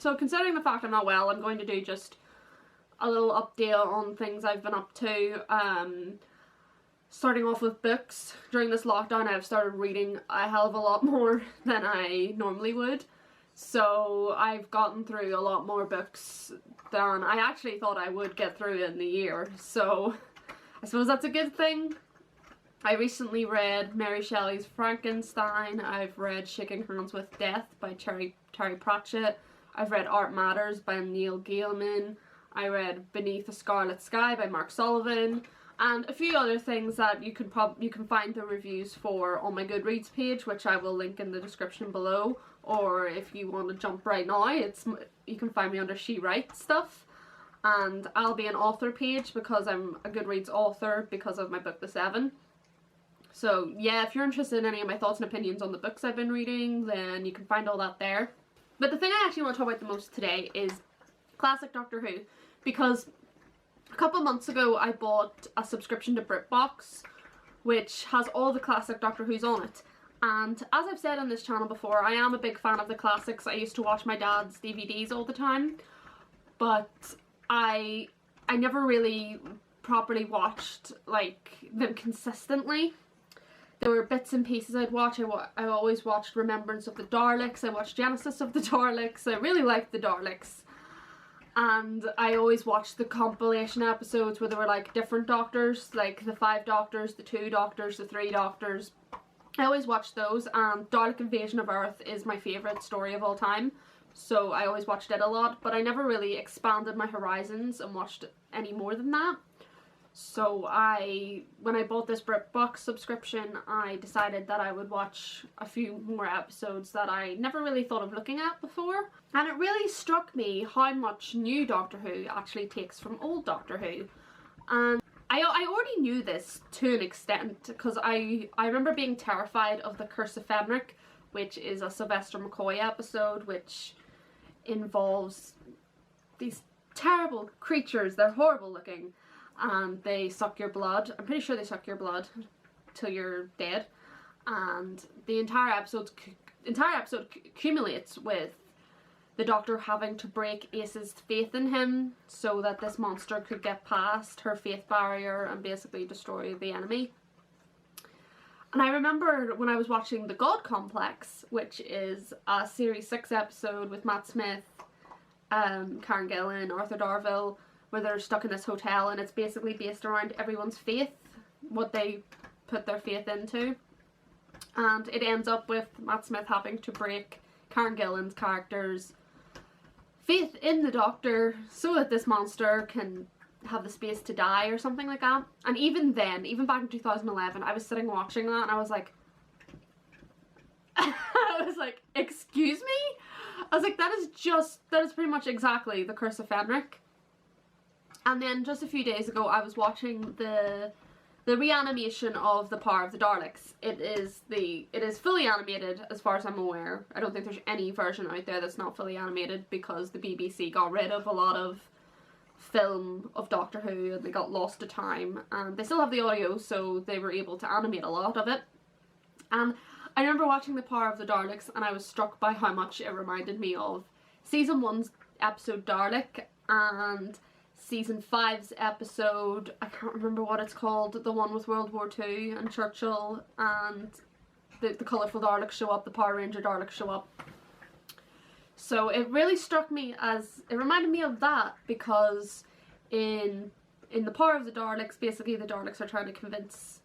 So considering the fact I'm not well, I'm going to do just a little update on things I've been up to. Starting off with books. During this lockdown I've started reading a hell of a lot more than I normally would. So I've gotten through a lot more books than I actually thought I would get through in the year. So I suppose that's a good thing. I recently read Mary Shelley's Frankenstein. I've read Shaking Hands with Death by Terry Pratchett. I've read Art Matters by Neil Gaiman. I read Beneath a Scarlet Sky by Mark Sullivan. And a few other things that you can find the reviews for on my Goodreads page, which I will link in the description below. Or if you want to jump right now, you can find me under She Writes Stuff. And I'll be an author page because I'm a Goodreads author because of my book The Seven. So yeah, if you're interested in any of my thoughts and opinions on the books I've been reading, then you can find all that there. But the thing I actually want to talk about the most today is classic Doctor Who, because a couple months ago I bought a subscription to BritBox, which has all the classic Doctor Who's on it. And as I've said on this channel before, I am a big fan of the classics. I used to watch my dad's DVDs all the time, but I never really properly watched like them consistently. There were bits and pieces I'd watch. I always watched Remembrance of the Daleks, I watched Genesis of the Daleks, I really liked the Daleks. And I always watched the compilation episodes where there were like different doctors, like the 5 doctors, the 2 doctors, the 3 doctors. I always watched those, and Dalek Invasion of Earth is my favourite story of all time. So I always watched it a lot, but I never really expanded my horizons and watched any more than that. So when I bought this BritBox subscription, I decided that I would watch a few more episodes that I never really thought of looking at before. And it really struck me how much new Doctor Who actually takes from old Doctor Who. And I already knew this to an extent, because I remember being terrified of the Curse of Fenric, which is a Sylvester McCoy episode, which involves these terrible creatures. They're horrible looking. And they suck your blood. I'm pretty sure they suck your blood till you're dead. And the entire episode accumulates with the Doctor having to break Ace's faith in him so that this monster could get past her faith barrier and basically destroy the enemy. And I remember when I was watching The God Complex, which is a series 6 episode with Matt Smith, Karen Gillan, Arthur Darvill, where they're stuck in this hotel, and it's basically based around everyone's faith, what they put their faith into. And it ends up with Matt Smith having to break Karen Gillan's character's faith in the Doctor so that this monster can have the space to die or something like that. And even then, even back in 2011, I was sitting watching that and I was like excuse me? I was like, that is pretty much exactly the Curse of Fenric. And then just a few days ago I was watching the reanimation of The Power of the Daleks. It is fully animated as far as I'm aware. I don't think there's any version out there that's not fully animated because the BBC got rid of a lot of film of Doctor Who and they got lost to time. And they still have the audio, so they were able to animate a lot of it. And I remember watching The Power of the Daleks and I was struck by how much it reminded me of Season 1's episode Dalek and Season 5's episode, I can't remember what it's called, the one with World War II and Churchill and the colourful Daleks show up, the Power Ranger Daleks show up. So it really struck me as, it reminded me of that because in The Power of the Daleks, basically the Daleks are trying to convince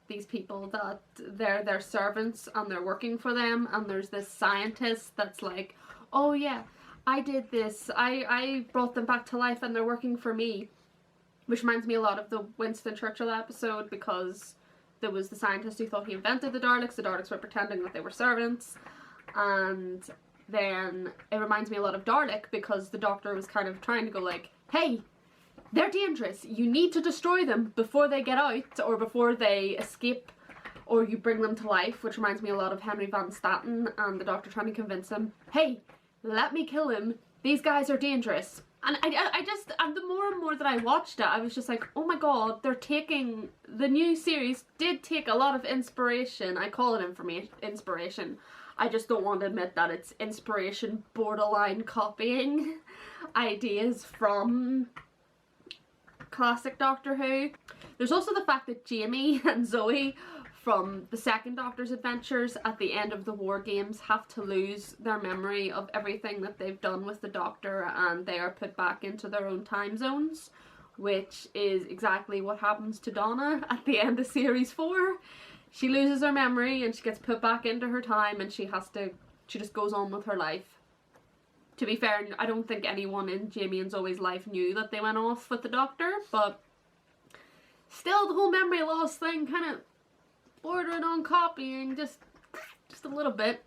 these people that they're their servants and they're working for them, and there's this scientist that's like, oh yeah, I did this, I brought them back to life and they're working for me. Which reminds me a lot of the Winston Churchill episode, because there was the scientist who thought he invented the Daleks were pretending that they were servants. And then it reminds me a lot of Dalek because the Doctor was kind of trying to go like, hey, they're dangerous, you need to destroy them before they get out or before they escape or you bring them to life, which reminds me a lot of Henry Van Staten and the Doctor trying to convince him, hey, let me kill him, these guys are dangerous. And and the more and more that I watched it, I was just like, oh my god, the new series did take a lot of inspiration, I call it inspiration, I just don't want to admit that it's inspiration borderline copying ideas from classic Doctor Who. There's also the fact that Jamie and Zoe from the second Doctor's adventures at the end of the War Games have to lose their memory of everything that they've done with the Doctor, and they are put back into their own time zones, which is exactly what happens to Donna at the end of series 4. She loses her memory and she gets put back into her time, and she just goes on with her life. To be fair, I don't think anyone in Jamie and Zoe's life knew that they went off with the Doctor, but still the whole memory loss thing kind of bordering on copying, just a little bit.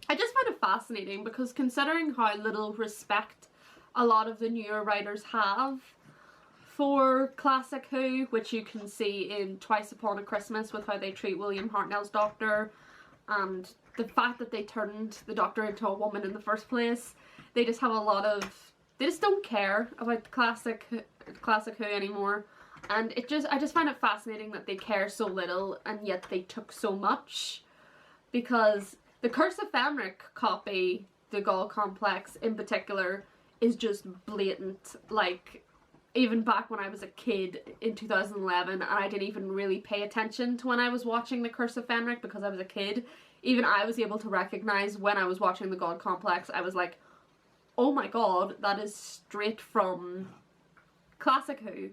I just find it fascinating because considering how little respect a lot of the newer writers have for classic Who, which you can see in Twice Upon a Christmas with how they treat William Hartnell's Doctor, and the fact that they turned the Doctor into a woman in the first place, they just have a lot of, they just don't care about classic Who anymore. And I just find it fascinating that they care so little and yet they took so much, because the Curse of Fenric copy, the Gaul Complex in particular, is just blatant. Like, even back when I was a kid in 2011 and I didn't even really pay attention to when I was watching the Curse of Fenric because I was a kid, even I was able to recognize when I was watching the God Complex, I was like, oh my god, that is straight from classic Who.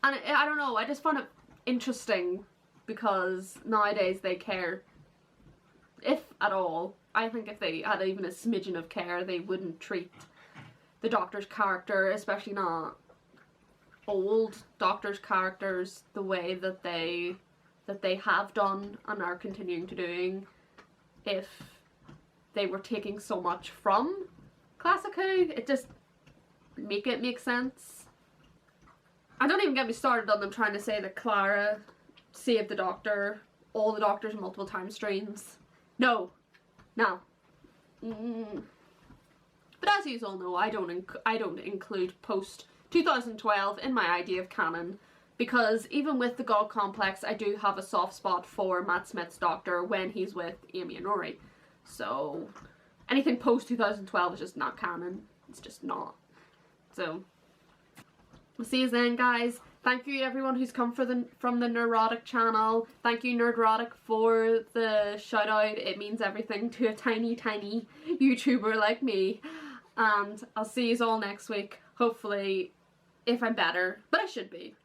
And I don't know, I just found it interesting because nowadays they care, if at all. I think if they had even a smidgen of care, they wouldn't treat the Doctor's character, especially not old Doctor's characters, the way that they have done and are continuing to doing, if they were taking so much from classic Who. It just make sense. And don't even get me started on them trying to say that Clara saved the Doctor, all the Doctors multiple time streams. No. But as you all know, I don't include post 2012 in my idea of canon, because even with the God Complex, I do have a soft spot for Matt Smith's Doctor when he's with Amy and Rory. So anything post 2012 is just not canon. It's just not. So we'll see you then, guys. Thank you everyone who's come from the Neurotic channel. Thank you Nerdrotic for the shout out. It means everything to a tiny YouTuber like me. And I'll see you all next week. Hopefully, if I'm better. But I should be.